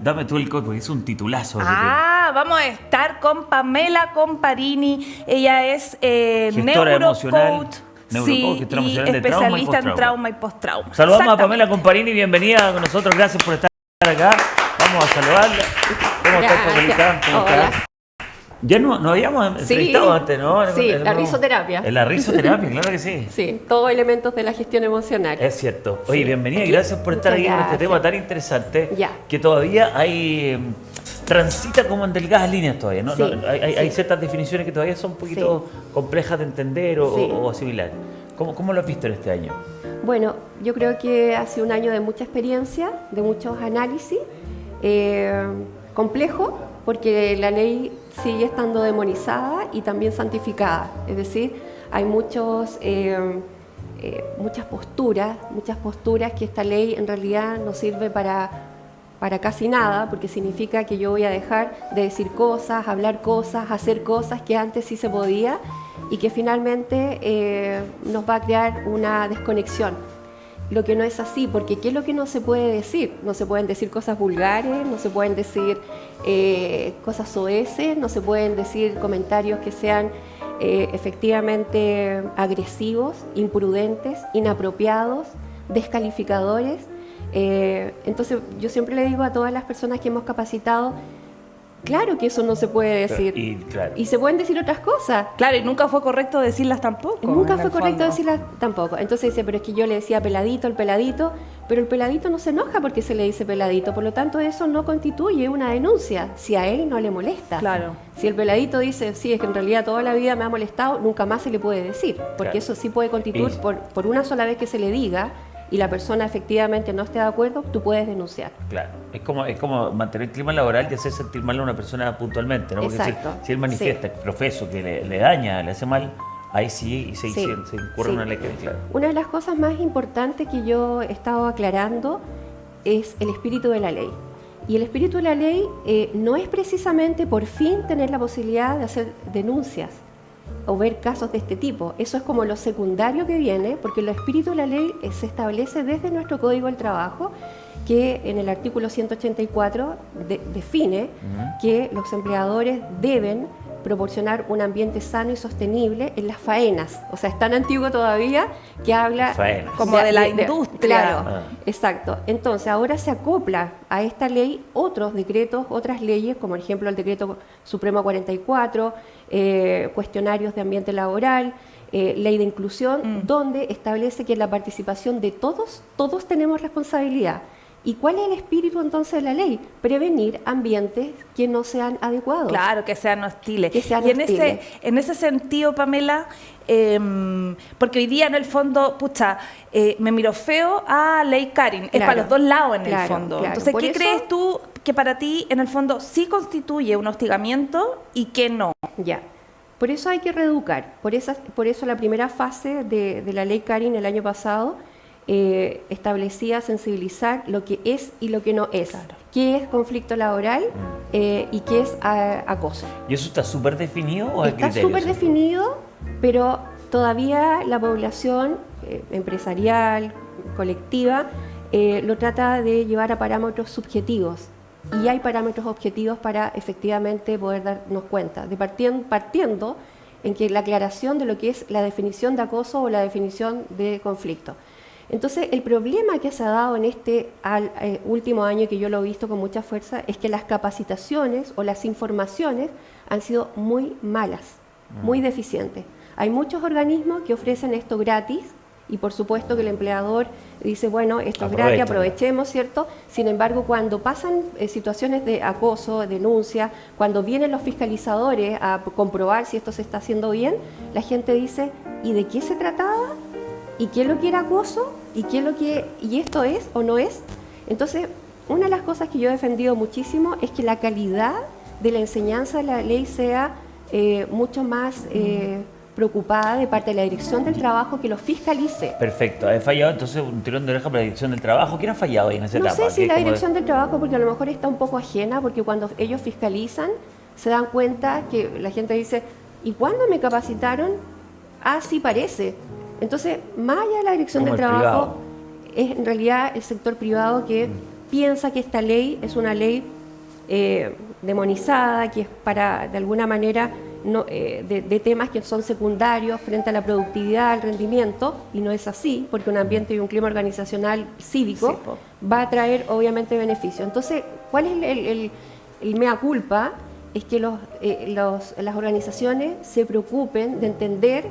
Dame tú el código, porque es un titulazo. Vamos a estar con Pamela Comparini. Ella es Gestora emocional. Sí, gestora y emocional de especialista en trauma trauma y post-trauma. Saludamos a Pamela Comparini, bienvenida con nosotros, gracias por estar acá. Vamos a saludarla. ¿Cómo estás, Pamelita? ¿Cómo estás? Ya no habíamos entrevistado antes, ¿no? Sí, la risoterapia. La risoterapia, claro que sí. Sí, todos elementos de la gestión emocional. Es cierto. Oye, bienvenida y gracias por estar aquí con este tema tan interesante que todavía hay... transita como en delgadas líneas todavía, ¿no? Sí, hay ciertas definiciones que todavía son un poquito complejas de entender o asimilar. ¿Cómo lo has visto en este año? Bueno, yo creo que ha sido un año de mucha experiencia, de muchos análisis, complejo, porque la ley sigue estando demonizada y también santificada. Es decir, hay muchas posturas que esta ley en realidad no sirve para casi nada, porque significa que yo voy a dejar de decir cosas, hablar cosas, hacer cosas que antes sí se podía y que finalmente nos va a crear una desconexión. Lo que no es así, porque ¿qué es lo que no se puede decir? No se pueden decir cosas vulgares, no se pueden decir cosas soeces, no se pueden decir comentarios que sean efectivamente agresivos, imprudentes, inapropiados, descalificadores. Entonces yo siempre le digo a todas las personas que hemos capacitado, claro que eso no se puede decir y se pueden decir otras cosas. Claro, y nunca fue correcto decirlas tampoco. Nunca fue correcto decirlas tampoco. Entonces dice, pero es que yo le decía peladito, pero el peladito no se enoja porque se le dice peladito, por lo tanto eso no constituye una denuncia si a él no le molesta. Claro. Si el peladito dice, sí, es que en realidad toda la vida me ha molestado, nunca más se le puede decir, porque eso sí puede constituir por una sola vez que se le diga y la persona efectivamente no esté de acuerdo, tú puedes denunciar. Claro, es como mantener el clima laboral y hacer sentir mal a una persona puntualmente, ¿no? Porque exacto. Si él manifiesta, profeso, que le daña, le hace mal, ahí sí se incurre una ley que es clara. Una de las cosas más importantes que yo he estado aclarando es el espíritu de la ley. Y el espíritu de la ley no es precisamente por fin tener la posibilidad de hacer denuncias o ver casos de este tipo. Eso es como lo secundario que viene, porque el espíritu de la ley se establece desde nuestro Código del Trabajo, que en el artículo 184 define que los empleadores deben proporcionar un ambiente sano y sostenible en las faenas. O sea, es tan antiguo todavía que habla como de la industria. Claro, exacto. Entonces, ahora se acopla a esta ley otros decretos, otras leyes, como por ejemplo el Decreto Supremo 44, cuestionarios de ambiente laboral, ley de inclusión, donde establece que la participación de todos tenemos responsabilidad. ¿Y cuál es el espíritu entonces de la ley? Prevenir ambientes que no sean adecuados. Claro, que sean hostiles. Y en ese sentido, Pamela, porque hoy día en el fondo, me miro feo a ley Karin, es para los dos lados en el fondo. Claro. Entonces, ¿qué crees tú que para ti en el fondo sí constituye un hostigamiento y qué no? Ya. Por eso hay que reeducar. Por eso la primera fase de la ley Karin el año pasado establecía sensibilizar lo que es y lo que no es. Claro. ¿Qué es conflicto laboral y qué es acoso? ¿Y eso está súper definido o está súper definido, pero todavía la población empresarial, colectiva, lo trata de llevar a parámetros subjetivos. Y hay parámetros objetivos para efectivamente poder darnos cuenta, de partiendo en que la aclaración de lo que es la definición de acoso o la definición de conflicto. Entonces, el problema que se ha dado en este último año, que yo lo he visto con mucha fuerza, es que las capacitaciones o las informaciones han sido muy malas, muy deficientes. Hay muchos organismos que ofrecen esto gratis y por supuesto que el empleador dice, bueno, esto es gratis, aprovechemos, ¿cierto? Sin embargo, cuando pasan situaciones de acoso, denuncia, cuando vienen los fiscalizadores a comprobar si esto se está haciendo bien, la gente dice, ¿y de qué se trataba? ¿Y qué es lo que era acoso? ¿Y esto es o no es? Entonces, una de las cosas que yo he defendido muchísimo es que la calidad de la enseñanza de la ley sea mucho más preocupada de parte de la Dirección del Trabajo, que lo fiscalice. Perfecto. ¿Ha fallado entonces un tirón de oreja para la Dirección del Trabajo? ¿Quién ha fallado ahí en esa etapa? No sé si la Dirección del Trabajo, porque a lo mejor está un poco ajena, porque cuando ellos fiscalizan se dan cuenta que la gente dice, ¿y cuándo me capacitaron? Ah, sí parece. Entonces, más allá de la Dirección del Trabajo, es en realidad el sector privado que piensa que esta ley es una ley demonizada, que es para, de alguna manera, de temas que son secundarios frente a la productividad, al rendimiento, y no es así, porque un ambiente y un clima organizacional cívico va a traer obviamente beneficios. Entonces, ¿cuál es el mea culpa? Es que las organizaciones se preocupen de entender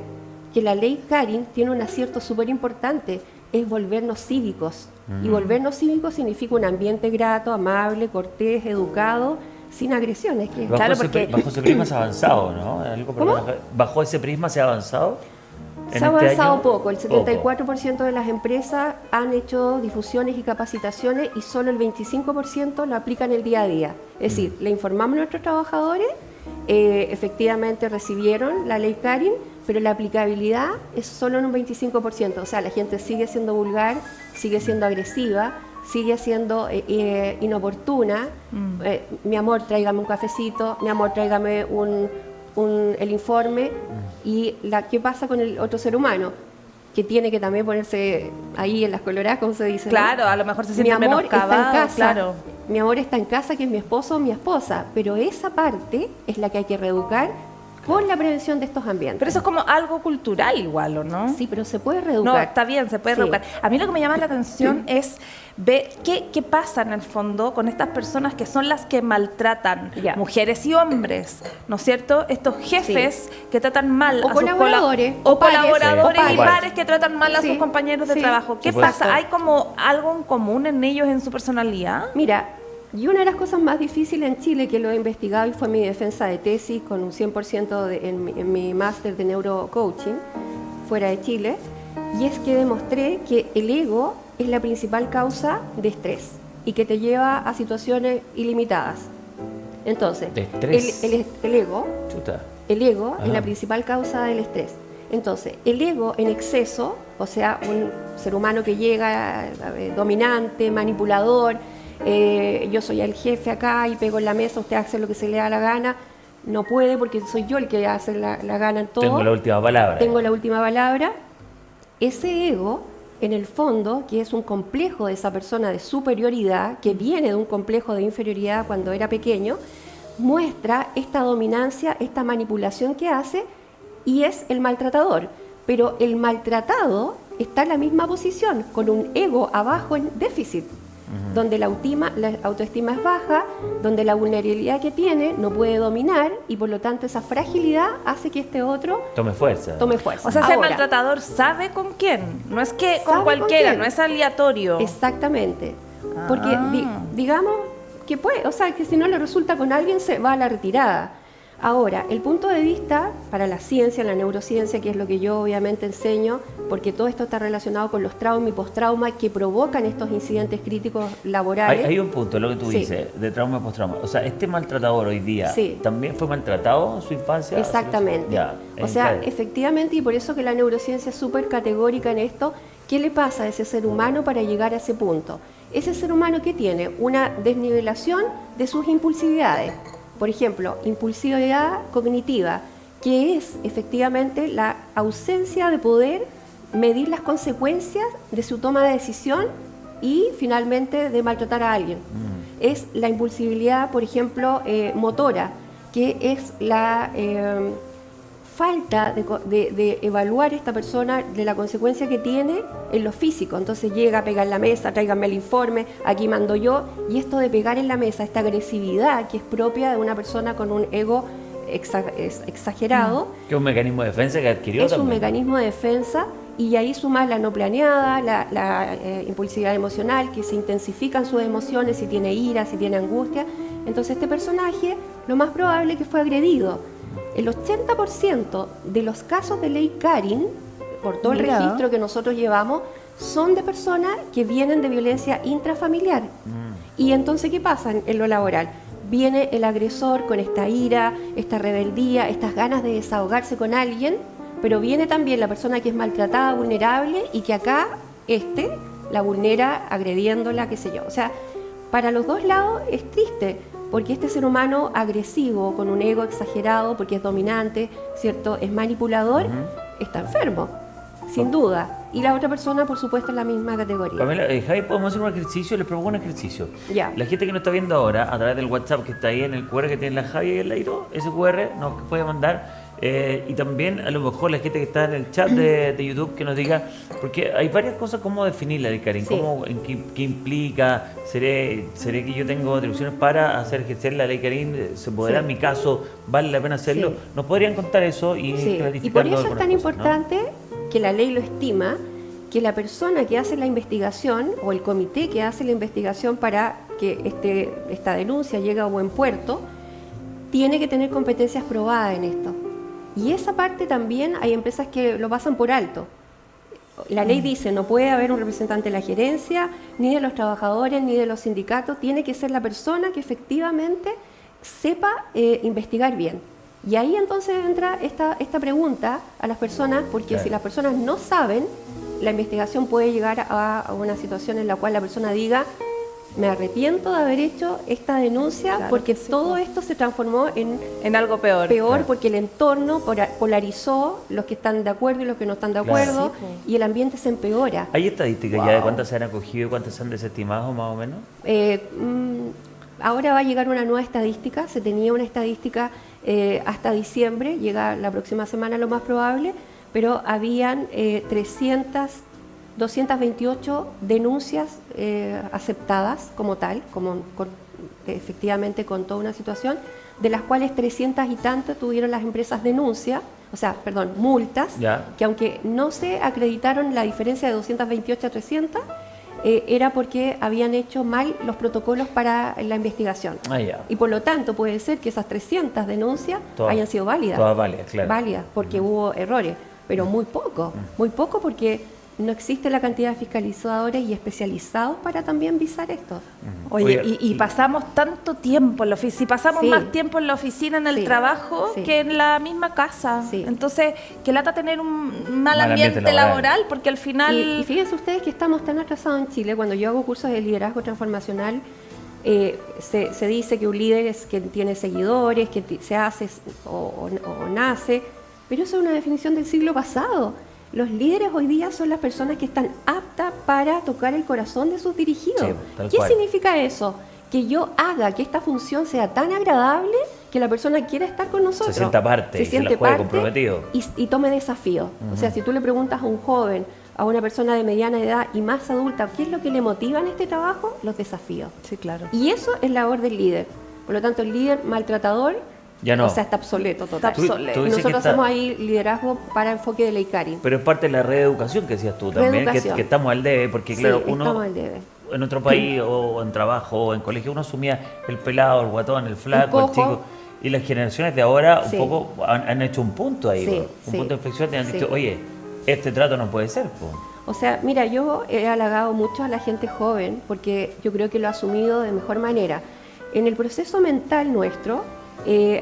que la ley Carin tiene un acierto súper importante, es volvernos cívicos. Y volvernos cívicos significa un ambiente grato, amable, cortés, educado, sin agresiones. Que, bajo, claro, bajo ese prisma se ha avanzado, ¿no? ¿Bajo ese prisma se ha avanzado? Se ha avanzado poco. El 74% de las empresas han hecho difusiones y capacitaciones y solo el 25% lo aplican el día a día. Es decir, le informamos a nuestros trabajadores, efectivamente recibieron la ley Carin, pero la aplicabilidad es solo en un 25%. O sea, la gente sigue siendo vulgar, sigue siendo agresiva, sigue siendo inoportuna. Mi amor, tráigame un cafecito, mi amor, tráigame el informe. Y ¿qué pasa con el otro ser humano? Que tiene que también ponerse ahí en las coloradas, como se dice. Claro, ¿no? a lo mejor se siente mi amor está en casa, claro. Mi amor está en casa, que es mi esposo o mi esposa, pero esa parte es la que hay que reeducar con la prevención de estos ambientes. Pero eso es como algo cultural igual, ¿o no? Sí, pero se puede reeducar. No, está bien, se puede reeducar. A mí lo que me llama la atención es ver qué pasa en el fondo con estas personas que son las que maltratan, mujeres y hombres, ¿no es cierto? Estos jefes que tratan mal o a colaboradores, sus colaboradores o y pares que tratan mal a sus compañeros de trabajo. ¿Qué pasa? ¿Hay como algo en común en ellos, en su personalidad? Mira, y una de las cosas más difíciles en Chile, que lo he investigado y fue mi defensa de tesis con un 100% en mi máster de neurocoaching fuera de Chile, y es que demostré que el ego es la principal causa de estrés y que te lleva a situaciones ilimitadas. Entonces, el ego es la principal causa del estrés. Entonces, el ego en exceso, o sea, un ser humano que llega dominante, manipulador, yo soy el jefe acá y pego en la mesa, usted hace lo que se le da la gana, no puede porque soy yo el que hace la gana en todo. Tengo la última palabra. Tengo la última palabra. Ese ego, en el fondo, que es un complejo de esa persona de superioridad, que viene de un complejo de inferioridad cuando era pequeño, muestra esta dominancia, esta manipulación que hace, y es el maltratador. Pero el maltratado está en la misma posición, con un ego abajo en déficit, donde la autoestima es baja, donde la vulnerabilidad que tiene no puede dominar y por lo tanto esa fragilidad hace que este otro tome fuerza. O sea, ese maltratador sabe con quién, no es que con cualquiera, no es aleatorio. Exactamente, porque digamos que puede, o sea, que si no le resulta con alguien se va a la retirada. Ahora, el punto de vista para la ciencia, la neurociencia, que es lo que yo obviamente enseño, porque todo esto está relacionado con los traumas y postraumas que provocan estos incidentes críticos laborales. Hay un punto, lo que tú dices, de trauma y postrauma. O sea, este maltratador hoy día también fue maltratado en su infancia. Exactamente. O sea, efectivamente, y por eso que la neurociencia es súper categórica en esto. ¿Qué le pasa a ese ser humano para llegar a ese punto? Ese ser humano que tiene una desnivelación de sus impulsividades. Por ejemplo, impulsividad cognitiva, que es efectivamente la ausencia de poder medir las consecuencias de su toma de decisión y finalmente de maltratar a alguien. Es la impulsibilidad, por ejemplo, motora, que es la falta de evaluar esta persona de la consecuencia que tiene en lo físico. Entonces llega a pegar en la mesa, tráiganme el informe, aquí mando yo, y esto de pegar en la mesa, esta agresividad que es propia de una persona con un ego exagerado. Que es un mecanismo de defensa que adquirió también. Es un mecanismo de defensa, y ahí suma la no planeada, la impulsividad emocional, que se intensifican sus emociones, si tiene ira, si tiene angustia. Entonces este personaje, lo más probable es que fue agredido. El 80% de los casos de ley Carin, por todo el registro que nosotros llevamos, son de personas que vienen de violencia intrafamiliar. Y entonces, ¿qué pasa en lo laboral? Viene el agresor con esta ira, esta rebeldía, estas ganas de desahogarse con alguien, pero viene también la persona que es maltratada, vulnerable, y que acá la vulnera agrediéndola, qué sé yo. O sea, para los dos lados es triste, porque este ser humano agresivo, con un ego exagerado, porque es dominante, ¿cierto? Es manipulador, está enfermo, sin duda. y la otra persona, por supuesto, en la misma categoría. Pamela, Javi, podemos hacer un ejercicio, les propongo un ejercicio. Ya. La gente que nos está viendo ahora, a través del WhatsApp que está ahí en el QR que tiene la Javi y el Lairo, ese QR nos puede mandar. Y también a lo mejor la gente que está en el chat de YouTube que nos diga, porque hay varias cosas cómo definir la ley Karin, Sí. qué implica, seré que yo tengo atribuciones para hacer ejercer la ley Karin, se podrá Sí. en mi caso, vale la pena hacerlo. Sí. ¿Nos podrían contar eso y Sí, clarificarlo y por eso es algunas tan cosas, ¿no? importante que la ley lo estima, que la persona que hace la investigación o el comité que hace la investigación para que esta denuncia llegue a buen puerto, tiene que tener competencias probadas en esto. Y esa parte también hay empresas que lo pasan por alto. La ley dice, no puede haber un representante de la gerencia, ni de los trabajadores, ni de los sindicatos, tiene que ser la persona que efectivamente sepa investigar bien. Y ahí entonces entra esta pregunta a las personas, porque Claro. si las personas no saben, la investigación puede llegar a una situación en la cual la persona diga, me arrepiento de haber hecho esta denuncia, Claro porque que sí, todo po. esto se transformó en algo peor. peor porque el entorno polarizó los que están de acuerdo y los que no están de Claro. acuerdo, Sí, po. y el ambiente se empeora. ¿Hay estadísticas ya de cuántas se han acogido y cuántas se han desestimado más o menos? Ahora va a llegar una nueva estadística, se tenía una estadística hasta diciembre, llega la próxima semana lo más probable, pero habían 228 denuncias aceptadas como tal, efectivamente con toda una situación, de las cuales 300 y tantas tuvieron las empresas multas, Ya. que aunque no se acreditaron la diferencia de 228 a 300, era porque habían hecho mal los protocolos para la investigación. Ah, ya. Y por lo tanto puede ser que esas 300 denuncias Todas- hayan sido válidas. todas válidas, claro. Válidas, porque hubo errores, pero muy poco porque no existe la cantidad de fiscalizadores y especializados para también visar esto. Oye, Oye, y pasamos tanto tiempo en la oficina, si pasamos Sí. más tiempo en la oficina, en el Sí, trabajo, sí. que en la misma casa. Sí. Entonces, que lata tener un mal Mal ambiente ambiente laboral. laboral, porque al final... Y fíjense ustedes que estamos tan atrasados en Chile, cuando yo hago cursos de liderazgo transformacional, se dice que un líder es quien tiene seguidores, que se hace o nace, pero eso es una definición del siglo pasado. Los líderes hoy día son las personas que están aptas para tocar el corazón de sus dirigidos. Sí, tal ¿Qué cual. significa eso? Que yo haga que esta función sea tan agradable que la persona quiera estar con nosotros. Se sienta parte, se la juegue comprometido. Y tome desafío. O sea, si tú le preguntas a un joven, a una persona de mediana edad y más adulta, ¿qué es lo que le motiva en este trabajo? Los desafíos. Sí, claro. Y eso es labor del líder. Por lo tanto, el líder maltratador, Ya no. o sea, está obsoleto total. Está obsoleto. Tú dices que Nosotros está- hacemos ahí liderazgo para enfoque de ley Karin. Pero es parte de la reeducación que decías tú también, Reeducación. que estamos al debe, porque Sí, claro, estamos uno al debe. en otro país o en trabajo o en colegio uno asumía el pelado, el guatón, el flaco, el cojo. chico. Y las generaciones de ahora Sí. un poco han hecho un punto ahí, Sí, un sí. punto de inflexión y han Sí. dicho, oye, este trato no puede ser. Po. O sea, mira, yo he halagado mucho a la gente joven porque yo creo que lo ha asumido de mejor manera. En el proceso mental nuestro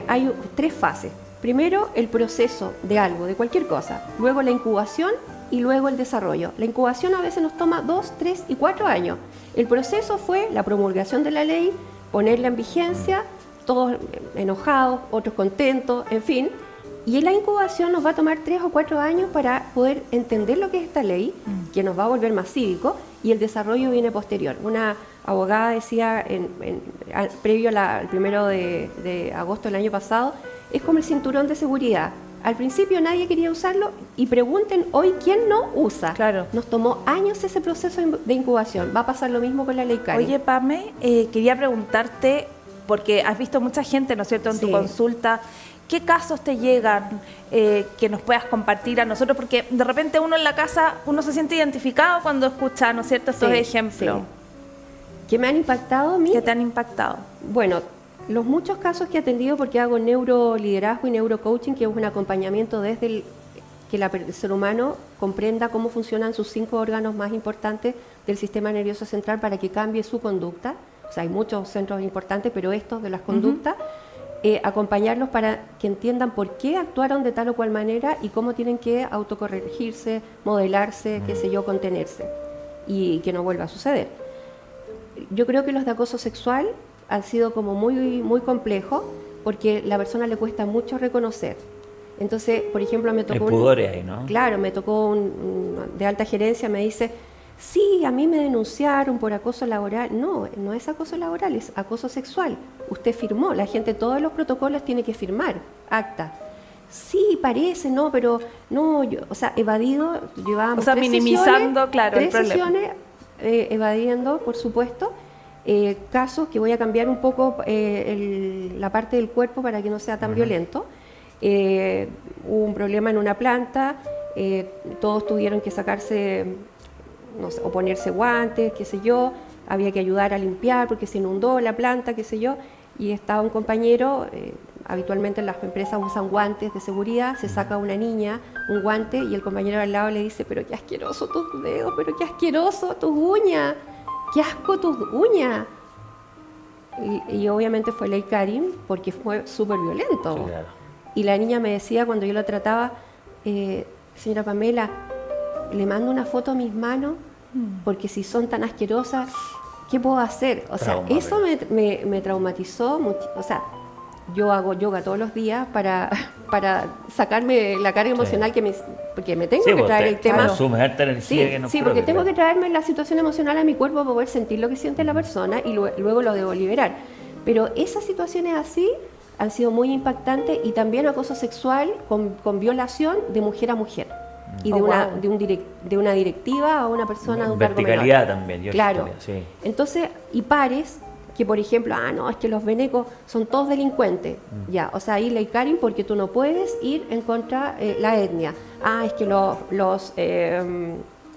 hay 3 fases. Primero, el proceso de algo, de cualquier cosa. Luego la incubación y luego el desarrollo. La incubación a veces nos toma 2, 3 y 4 años. El proceso fue la promulgación de la ley, ponerla en vigencia, todos enojados, otros contentos, en fin. Y en la incubación nos va a tomar 3 o 4 años para poder entender lo que es esta ley, que nos va a volver más cívico, y el desarrollo viene posterior. Una abogada decía, previo al 1 de agosto del año pasado, es como el cinturón de seguridad. Al principio nadie quería usarlo y pregunten hoy quién no usa. Claro. Nos tomó años ese proceso de incubación. Va a pasar lo mismo con la ley Karin. Oye, Pame, quería preguntarte, porque has visto mucha gente, ¿no es cierto?, en tu Sí. consulta, ¿qué casos te llegan que nos puedas compartir a nosotros? Porque de repente uno en la casa, uno se siente identificado cuando escucha, ¿no es cierto?, estos Sí, ejemplos sí. ¿Qué me han impactado a mí? que te han impactado. Bueno, los muchos casos que he atendido, porque hago neuroliderazgo y neurocoaching, que es un acompañamiento desde que el ser humano comprenda cómo funcionan sus 5 órganos más importantes del sistema nervioso central para que cambie su conducta. O sea, hay muchos centros importantes, pero estos de las conductas, acompañarlos para que entiendan por qué actuaron de tal o cual manera y cómo tienen que autocorregirse, modelarse, qué sé yo, contenerse y que no vuelva a suceder. Yo creo que los de acoso sexual han sido como muy, muy complejos porque a la persona le cuesta mucho reconocer. Entonces, por ejemplo, me Hay tocó pudores ahí, ¿no? Claro, me tocó de alta gerencia, me dice, sí, a mí me denunciaron por acoso laboral. No, no es acoso laboral, es acoso sexual. Usted firmó, la gente, todos los protocolos tiene que firmar, acta. Sí, parece, no, pero no, o sea, evadido, llevábamos O sea, minimizando, claro, el 3 problema. sesiones evadiendo, por supuesto, casos que voy a cambiar un poco la parte del cuerpo para que no sea tan violento. Hubo un problema en una planta, todos tuvieron que sacarse, no sé, o ponerse guantes, qué sé yo, había que ayudar a limpiar porque se inundó la planta, qué sé yo, y estaba un compañero, habitualmente las empresas usan guantes de seguridad, se saca una niña un guante y el compañero al lado le dice, pero qué asqueroso tus dedos, pero qué asqueroso tus uñas, qué asco tus uñas. Y obviamente fue ley Karin porque fue súper violento. Claro. Y la niña me decía cuando yo la trataba, señora Pamela, le mando una foto a mis manos porque si son tan asquerosas, ¿qué puedo hacer? O sea, Trauma, eso me traumatizó mucho. O sea, yo hago yoga todos los días para sacarme la carga emocional porque me tengo Sí, que vos traer te el tema. consumes harta energía Sí, que no sí, es porque propia, tengo claro. que traerme la situación emocional a mi cuerpo para poder sentir lo que siente la persona y luego lo debo liberar. Pero esas situaciones así han sido muy impactantes y también acoso sexual con violación de mujer a mujer y Oh, wow. de una directiva a una persona de un cargo menor. Verticalidad también. Claro. Sí. Entonces, y pares que, por ejemplo, no, es que los venecos son todos delincuentes. Ya, o sea, ahí ley Karin porque tú no puedes ir en contra la etnia. Es que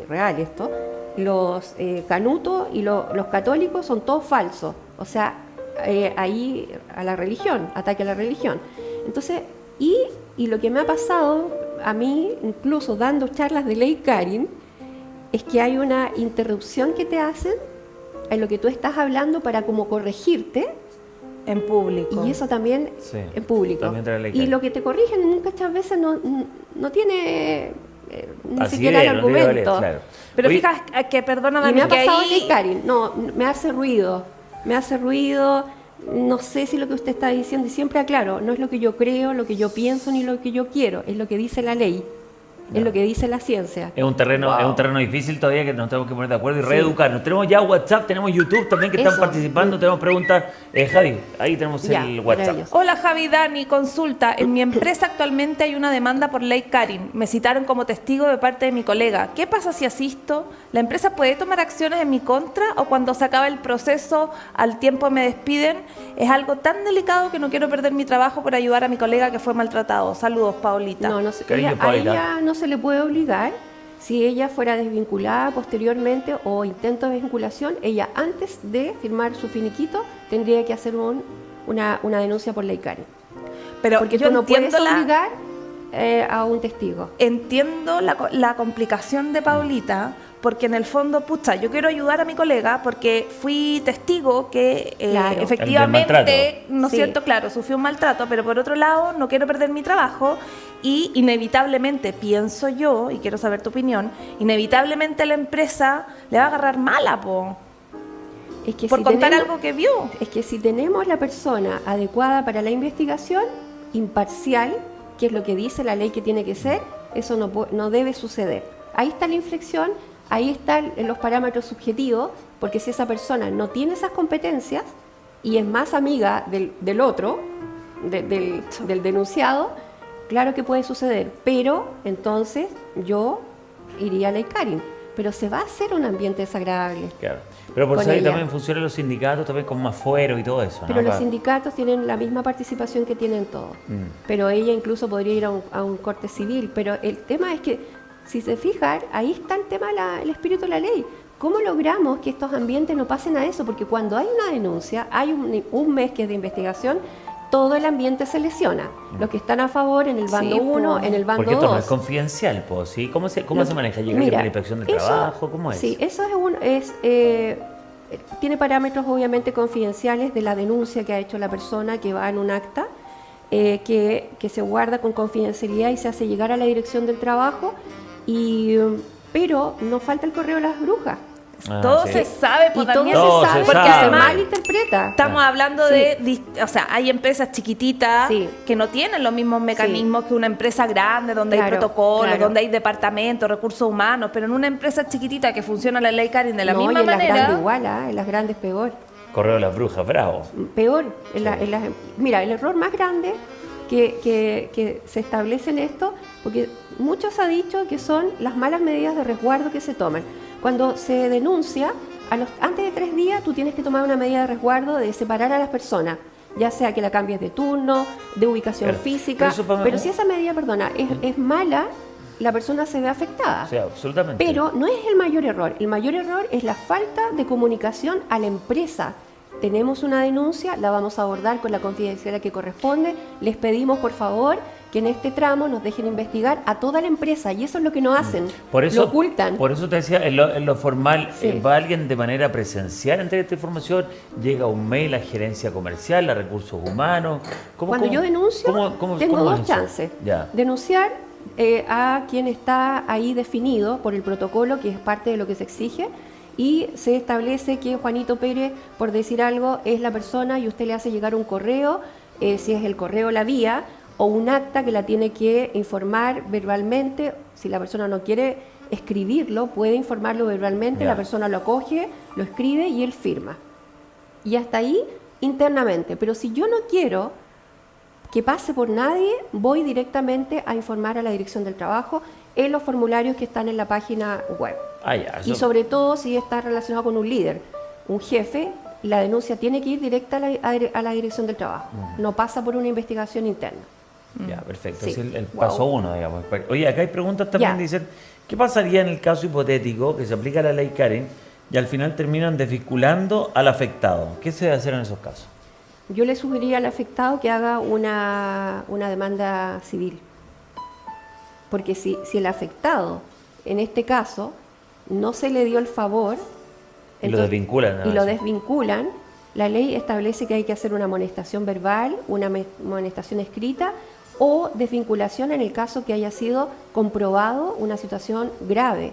real esto, los canutos y los católicos son todos falsos. O sea, ahí a la religión, ataque a la religión. Entonces, y lo que me ha pasado a mí, incluso dando charlas de ley Karin, es que hay una interrupción que te hacen en lo que tú estás hablando para como corregirte, En público. y eso también Sí, en público. también trae ley Y Karin. lo que te corrigen muchas veces no tiene ni Así siquiera el es, no tiene argumento. validez, claro. Pero Oye, fíjate que, perdona, Y Dani, me ha que pasado ahí... ley Karin, no, me hace ruido, no sé si lo que usted está diciendo, y siempre aclaro, no es lo que yo creo, lo que yo pienso, ni lo que yo quiero, es lo que dice la ley, es lo que dice la ciencia. Es un terreno, Wow. es un terreno difícil todavía que nos tenemos que poner de acuerdo y Sí. reeducarnos. Tenemos ya WhatsApp, tenemos YouTube también que están Eso. participando, tenemos preguntas. Javi, ahí tenemos Ya, el WhatsApp. maravilloso. Hola Javi, Dani, consulta. En mi empresa actualmente hay una demanda por ley Karin. Me citaron como testigo de parte de mi colega. ¿Qué pasa si asisto? ¿La empresa puede tomar acciones en mi contra o cuando se acaba el proceso al tiempo me despiden? Es algo tan delicado que no quiero perder mi trabajo por ayudar a mi colega que fue maltratado. Saludos, Paulita. No, Cariño, a Paulita. ella no se le puede obligar. Si ella fuera desvinculada posteriormente o intento de desvinculación, ella antes de firmar su finiquito tendría que hacer una denuncia por ley Karin. Pero Porque yo tú no puedes entiendo obligar a un testigo. entiendo la complicación de Paulita, porque en el fondo, pucha, yo quiero ayudar a mi colega porque fui testigo que Claro. efectivamente, El del maltrato. ¿no es Sí. cierto? Claro, sufrió un maltrato, pero por otro lado no quiero perder mi trabajo y inevitablemente, pienso yo, y quiero saber tu opinión, inevitablemente la empresa le va a agarrar mala, po, Es que por si contar tenemos- algo que vio. Es que si tenemos la persona adecuada para la investigación, imparcial, que es lo que dice la ley que tiene que ser, eso no debe suceder. Ahí está la inflexión, ahí están los parámetros subjetivos, porque si esa persona no tiene esas competencias y es más amiga del otro, del denunciado, claro que puede suceder, pero entonces yo iría a ley Karin, pero se va a hacer un ambiente desagradable. Claro. Pero por Con eso ahí ella. también funcionan los sindicatos también con más fuero y todo eso, ¿no? Pero los Pa- sindicatos tienen la misma participación que tienen todos. Pero ella incluso podría ir a un corte civil. Pero el tema es que, si se fijan, ahí está el tema, el espíritu de la ley. ¿Cómo logramos que estos ambientes no pasen a eso? Porque cuando hay una denuncia, hay un mes que es de investigación, todo el ambiente se lesiona. Los que están a favor en el bando Sí, 1, po. en el bando Porque esto no 2. es confidencial, pues, ¿sí? ¿Cómo se maneja? ¿Llega Mira, la inspección del eso- trabajo? ¿Cómo es? Sí, eso tiene parámetros obviamente confidenciales de la denuncia que ha hecho la persona que va en un acta, que se guarda con confidencialidad y se hace llegar a la dirección del trabajo, pero no falta el correo de las brujas. todo sí. se sabe, Y pues, todo Daniel, Todo se sabe se porque sabe. se malinterpreta. estamos hablando Sí. o sea, hay empresas chiquititas Sí. que no tienen los mismos mecanismos que una empresa grande, donde hay Claro, protocolos, claro. donde hay departamentos, recursos humanos, pero en una empresa chiquitita que funciona la ley Karin de la No, misma y en las manera, grandes igual, en las grandes peor. Correo de las brujas, bravo. Peor. Mira, el error más grande que se establece en esto, porque muchos han dicho que son las malas medidas de resguardo que se toman. Cuando se denuncia, antes de 3 días tú tienes que tomar una medida de resguardo de separar a las personas, ya sea que la cambies de turno, de ubicación Claro. física, Pero pero si esa medida, es mala, la persona se ve afectada. O sea, absolutamente. Pero no es el mayor error. El mayor error es la falta de comunicación a la empresa. Tenemos una denuncia, la vamos a abordar con la confidencialidad que corresponde. Les pedimos, por favor, que en este tramo nos dejen investigar a toda la empresa. Y eso es lo que no hacen. Por eso, lo ocultan. Por eso te decía, en lo formal, Sí. ¿va alguien de manera presencial a entregar esta información? ¿Llega un mail a gerencia comercial, a recursos humanos? Cuando yo denuncio, tengo cómo es dos eso? chances. Ya. Denunciar a quien está ahí definido por el protocolo, que es parte de lo que se exige, y se establece que Juanito Pérez, por decir algo, es la persona y usted le hace llegar un correo, si es el correo la vía, o un acta que la tiene que informar verbalmente. Si la persona no quiere escribirlo, puede informarlo verbalmente, Ya. la persona lo coge, lo escribe y él firma. Y hasta ahí internamente. Pero si yo no quiero que pase por nadie, voy directamente a informar a la Dirección del Trabajo en los formularios que están en la página web. Ah, ya, Y eso- sobre todo si está relacionado con un líder, un jefe, la denuncia tiene que ir directa a la Dirección del Trabajo. No pasa por una investigación interna. Ya, perfecto. Sí. Es el Wow. paso 1, digamos. Oye, acá hay preguntas también, Ya. dicen, ¿qué pasaría en el caso hipotético que se aplica la ley Karen y al final terminan desvinculando al afectado? ¿Qué se debe hacer en esos casos? Yo le sugeriría al afectado que haga una demanda civil. Porque si el afectado, en este caso, no se le dio el favor Y lo desvinculan, ¿no? y lo desvinculan, la ley establece que hay que hacer una amonestación verbal, una amonestación escrita o desvinculación en el caso que haya sido comprobado una situación grave,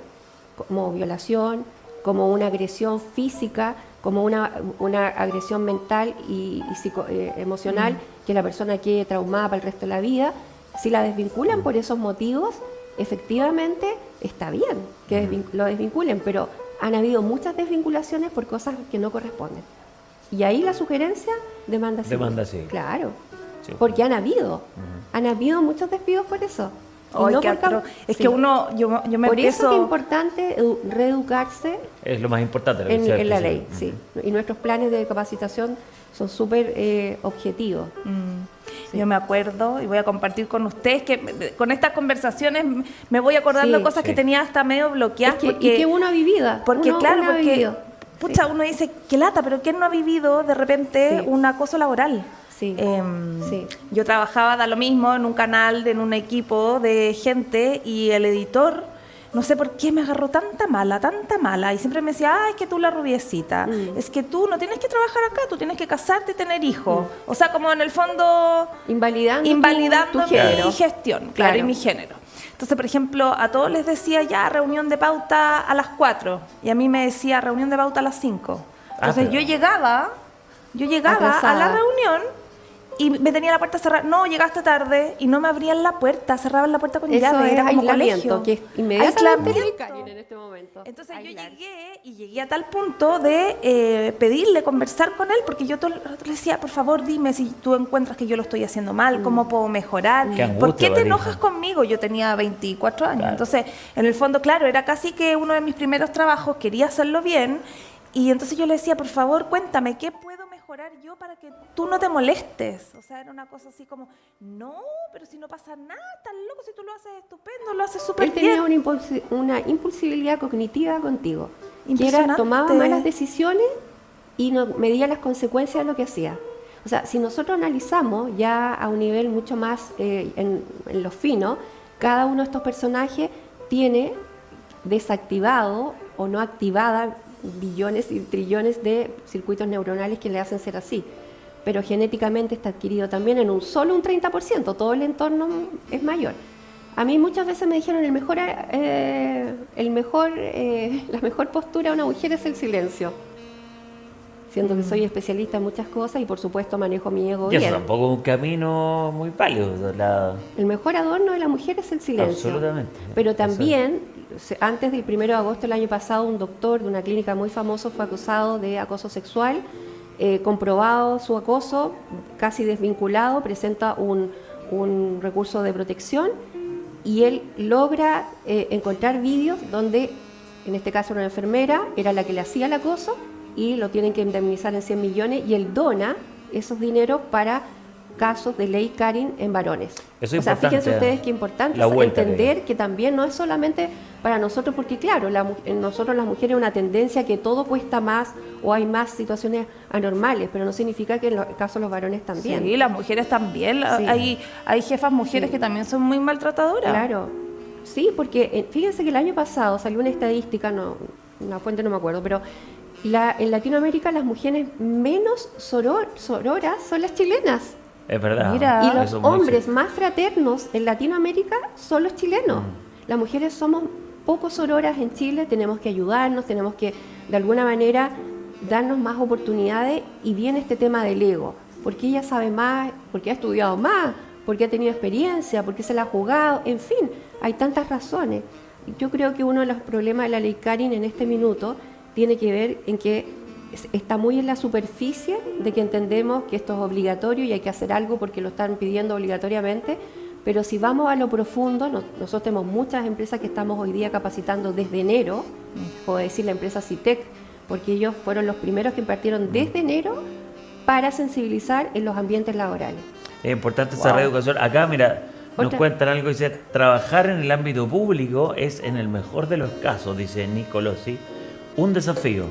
como violación, como una agresión física, como una agresión mental y emocional, que la persona quede traumada para el resto de la vida. Si la desvinculan por esos motivos, efectivamente está bien que lo desvinculen, pero han habido muchas desvinculaciones por cosas que no corresponden. Y ahí la sugerencia, demanda civil. Demanda civil. Claro, Sí. porque han habido muchos despidos por eso. Y Ay, no qué por cau- atroz. Es Sí. que yo me Por empiezo... eso que es importante reeducarse Es lo más importante. lo que decía en el la presidente. ley, sí. Y nuestros planes de capacitación son súper objetivos. Sí. Yo me acuerdo y voy a compartir con ustedes que con estas conversaciones me voy acordando Sí. cosas Sí. que tenía hasta medio bloqueadas. Y que uno ha vivido. Porque uno claro, ha porque vivido. pucha, Sí. uno dice, qué lata, pero ¿quién no ha vivido de repente Sí. un acoso laboral? Sí. Sí. Yo trabajaba, da lo mismo, en un canal, en un equipo de gente y el editor, no sé por qué me agarró tanta mala y siempre me decía, es que tú la rubiecita, es que tú no tienes que trabajar acá, tú tienes que casarte y tener hijos. O sea, como en el fondo Invalidando tu mi género. gestión, claro, Claro. y mi género. Entonces, por ejemplo, a todos les decía ya reunión de pauta a las 4 y a mí me decía reunión de pauta a las 5. Entonces pero- yo llegaba a la Atrasada. reunión y me tenía la puerta cerrada. No, llegaste tarde y no me abrían la puerta, cerraban la puerta con Eso llave, es era como aislamiento, colegio. que es inmediatamente Aislamiento. en este momento. Entonces Aislar. yo llegué a tal punto de pedirle conversar con él, porque yo todo el rato le decía, por favor, dime si tú encuentras que yo lo estoy haciendo mal, cómo puedo mejorar, Qué angustia, ¿por qué te Vanessa. enojas conmigo? Yo tenía 24 años, Claro. entonces en el fondo, claro, era casi que uno de mis primeros trabajos, quería hacerlo bien, y entonces yo le decía, por favor, cuéntame, ¿qué puedo mejorar yo para que tú no te molestes? O sea, era una cosa así como, no, pero si no pasa nada, tan loco, si tú lo haces estupendo, lo haces súper Él tenía bien. una impulsividad cognitiva contigo, que era Impresionante. tomaba malas decisiones y no medía las consecuencias de lo que hacía. O sea, si nosotros analizamos ya a un nivel mucho más en lo fino, cada uno de estos personajes tiene desactivado o no activada billones y trillones de circuitos neuronales que le hacen ser así. Pero genéticamente está adquirido también en un 30%, todo el entorno es mayor. A mí muchas veces me dijeron la mejor postura de una mujer es el silencio. Siendo que soy especialista en muchas cosas y por supuesto manejo mi ego Y eso bien. tampoco es un camino muy válido. El mejor adorno de la mujer es el silencio. Absolutamente. Pero también, antes del 1 de agosto del año pasado, un doctor de una clínica muy famoso fue acusado de acoso sexual, comprobado su acoso, casi desvinculado, presenta un recurso de protección y él logra encontrar vídeos donde, en este caso una enfermera, era la que le hacía el acoso y lo tienen que indemnizar en 100 millones y él dona esos dineros para casos de ley Karin en varones. Eso es o sea, importante, fíjense ustedes qué importante la es vuelta entender que también no es solamente para nosotros, porque claro, en nosotros las mujeres una tendencia que todo cuesta más o hay más situaciones anormales, pero no significa que en el caso de los varones también. Sí, las mujeres también. Sí. Hay jefas mujeres que también son muy maltratadoras. Claro, sí, porque fíjense que el año pasado salió una estadística, una fuente no me acuerdo, pero en Latinoamérica las mujeres menos sororas son las chilenas. Es verdad. Mira. Y Eso los es muy hombres cierto. más fraternos en Latinoamérica son los chilenos. Las mujeres somos poco sororas en Chile, tenemos que ayudarnos, tenemos que de alguna manera darnos más oportunidades y viene este tema del ego, porque ella sabe más, porque ha estudiado más, porque ha tenido experiencia, porque se la ha jugado, en fin, hay tantas razones. Yo creo que uno de los problemas de la ley Karin en este minuto tiene que ver en que está muy en la superficie de que entendemos que esto es obligatorio y hay que hacer algo porque lo están pidiendo obligatoriamente, pero si vamos a lo profundo, nosotros tenemos muchas empresas que estamos hoy día capacitando desde enero, puedo decir la empresa CITEC, porque ellos fueron los primeros que partieron desde enero para sensibilizar en los ambientes laborales. Es importante esa reeducación. Acá, mira, nos cuentan algo, dice, trabajar en el ámbito público es, en el mejor de los casos, dice Nicolosi, un desafío.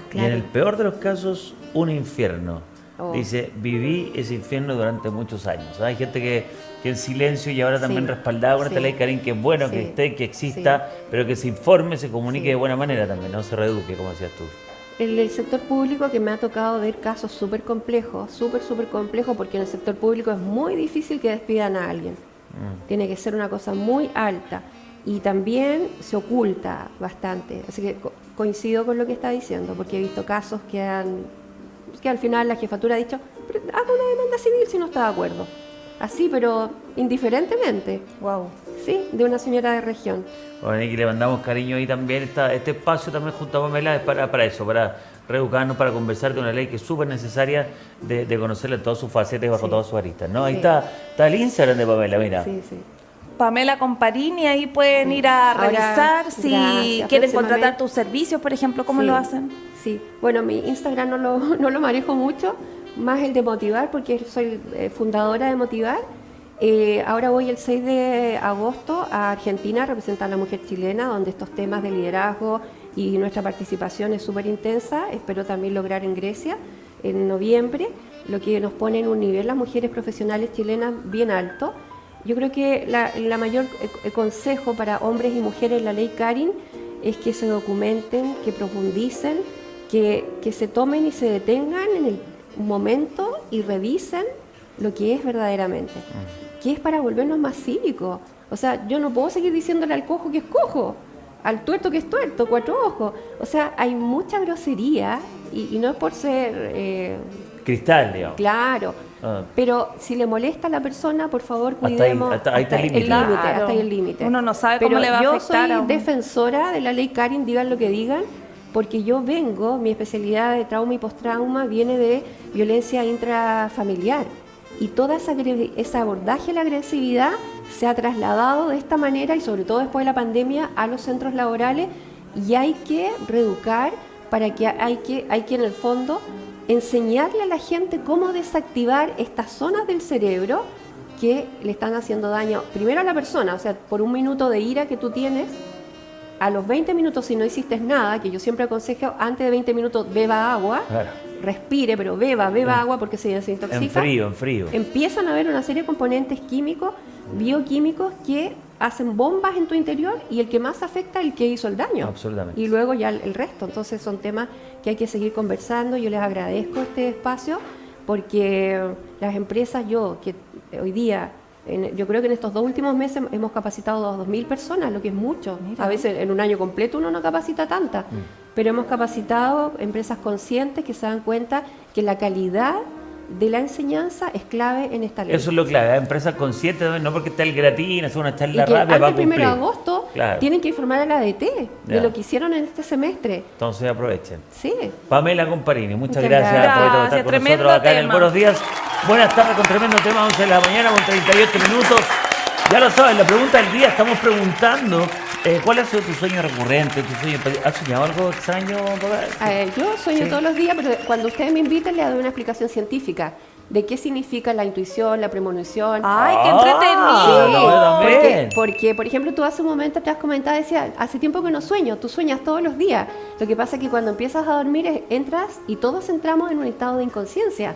Claro. Y en el peor de los casos, un infierno. Oh. Dice, viví ese infierno durante muchos años. Hay gente que en silencio y ahora también Sí. respaldada con esta Sí. ley Karin, que es bueno Sí. que esté, que exista, pero que se informe, se comunique Sí. de buena manera también, no se reeduque, como decías tú. En el sector público que me ha tocado ver casos súper complejos, súper complejos, porque en el sector público es muy difícil que despidan a alguien. Tiene que ser una cosa muy alta y también se oculta bastante. Así que coincido con lo que está diciendo, porque he visto casos que al final la jefatura ha dicho, "Pero haga una demanda civil si no está de acuerdo". Así, pero indiferentemente. Wow. Sí, de una señora de región. Bueno, y que le mandamos cariño ahí también. Este espacio también junto a Pamela es para eso, para reeducarnos, para conversar de una ley que es súper necesaria de conocerla en todas sus facetas y bajo Sí. todas sus aristas, ¿no? Ahí Sí. está el Instagram de Pamela, mira. Sí, sí. Pamela Comparini, ahí pueden ir a Ahora, revisar si gracias, quieren próximamente. contratar tus servicios, por ejemplo, ¿cómo Sí, lo hacen? Sí, bueno, mi Instagram no lo manejo mucho, más el de Motivar, porque soy fundadora de Motivar. Ahora voy el 6 de agosto a Argentina a representar a la mujer chilena, donde estos temas de liderazgo y nuestra participación es súper intensa. Espero también lograr en Grecia en noviembre, lo que nos pone en un nivel las mujeres profesionales chilenas bien alto. Yo creo que la mayor consejo para hombres y mujeres en la ley Karin es que se documenten, que profundicen, que se tomen y se detengan en el momento y revisen lo que es verdaderamente, que es para volvernos más cívicos. O sea, yo no puedo seguir diciéndole al cojo que es cojo, al tuerto que es tuerto, cuatro ojos. O sea, hay mucha grosería y no es por ser... Cristal, digamos. Claro, Ah. pero si le molesta a la persona, por favor, Hasta ahí- cuidemos ahí está el límite. hasta ahí el límite. Uno no sabe pero cómo le va a yo afectar a soy uno. defensora de la ley Karin, digan lo que digan, porque yo vengo, mi especialidad de trauma y postrauma viene de violencia intrafamiliar y toda ese abordaje a la agresividad se ha trasladado de esta manera y sobre todo después de la pandemia a los centros laborales y hay que reeducar para que hay que en el fondo enseñarle a la gente cómo desactivar estas zonas del cerebro que le están haciendo daño primero a la persona, o sea, por un minuto de ira que tú tienes, a los 20 minutos si no hiciste nada, que yo siempre aconsejo, antes de 20 minutos beba agua, Claro. respire, pero beba agua porque se desintoxica. En frío. Empiezan a haber una serie de componentes químicos, bioquímicos que hacen bombas en tu interior y el que más afecta es el que hizo el daño. Absolutamente. Y luego ya el resto. Entonces son temas que hay que seguir conversando. Yo les agradezco este espacio porque las empresas, yo que hoy día Yo creo que en estos 2 últimos meses hemos capacitado a 2.000 personas, lo que es mucho. Mira. A veces en un año completo uno no capacita tantas, pero hemos capacitado empresas conscientes que se dan cuenta que la calidad de la enseñanza es clave en esta ley. Eso es lo clave, empresas conscientes, no porque está el gratín, hacer una charla Y que rápida antes para del 1 cumplir. de agosto Claro. tienen que informar a la ADT Ya. de lo que hicieron en este semestre. Entonces aprovechen. Sí. Pamela Comparini, muchas Muchas gracias, gracias. por estar Gracias, con tremendo nosotros acá en el tema. Buenos Días. Buenas tardes con tremendo tema, 11 de la mañana con 38 minutos. Ya lo saben, la pregunta del día, estamos preguntando ¿cuál ha sido tu sueño recurrente? ¿Has soñado algo extraño, papá? Yo sueño Sí. todos los días, pero cuando ustedes me inviten les doy una explicación científica de qué significa la intuición, la premonición. ¡Ay, qué Ah, entretenido! no, yo también. Porque, por ejemplo, tú hace un momento te has comentado, decía, hace tiempo que no sueño, tú sueñas todos los días. Lo que pasa es que cuando empiezas a dormir entras y todos entramos en un estado de inconsciencia.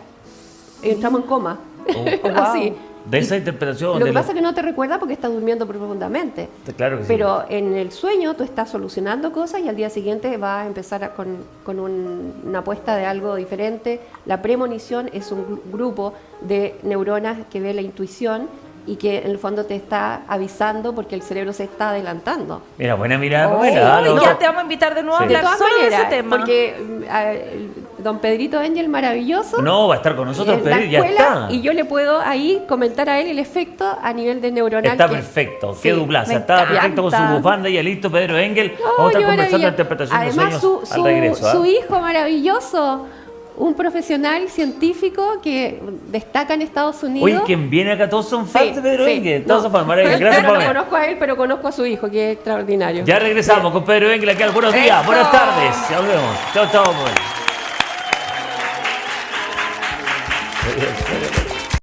Entramos en coma. Oh, Así. De esa interpretación. Lo que pasa es que no te recuerdas porque estás durmiendo profundamente. Claro que sí. Pero en el sueño tú estás solucionando cosas y al día siguiente vas a empezar con una apuesta de algo diferente. La premonición es un grupo de neuronas que ve la intuición y que en el fondo te está avisando porque el cerebro se está adelantando. Mira, buena mirada, Oh, Pamela. Uy, ¿no? ya te vamos a invitar de nuevo a Sí. De hablar todas solo de ese maneras, tema. porque don Pedrito Engel, maravilloso, No, va a estar con nosotros, en la Pedro, ya escuela, está. y yo le puedo ahí comentar a él el efecto a nivel de neuronal. Está que- perfecto, Sí, qué duplaza, me está perfecto con su encanta. bufanda, ya listo, Pedro Engel. No, Vamos a estar qué conversando maravilla. de interpretación Además, de sueños al su regreso. ¿ah? hijo maravilloso, un profesional científico que destaca en Estados Unidos. Oye, quien viene acá, todos son fans de Pedro Engel. Todos son fans, maravilloso. Gracias, No Pamela. conozco a él, pero conozco a su hijo, que es extraordinario. Ya regresamos con Pedro Engel aquí al Buenos Días. Eso. Buenas tardes. Ya volvemos. Chao, chao, Pamela.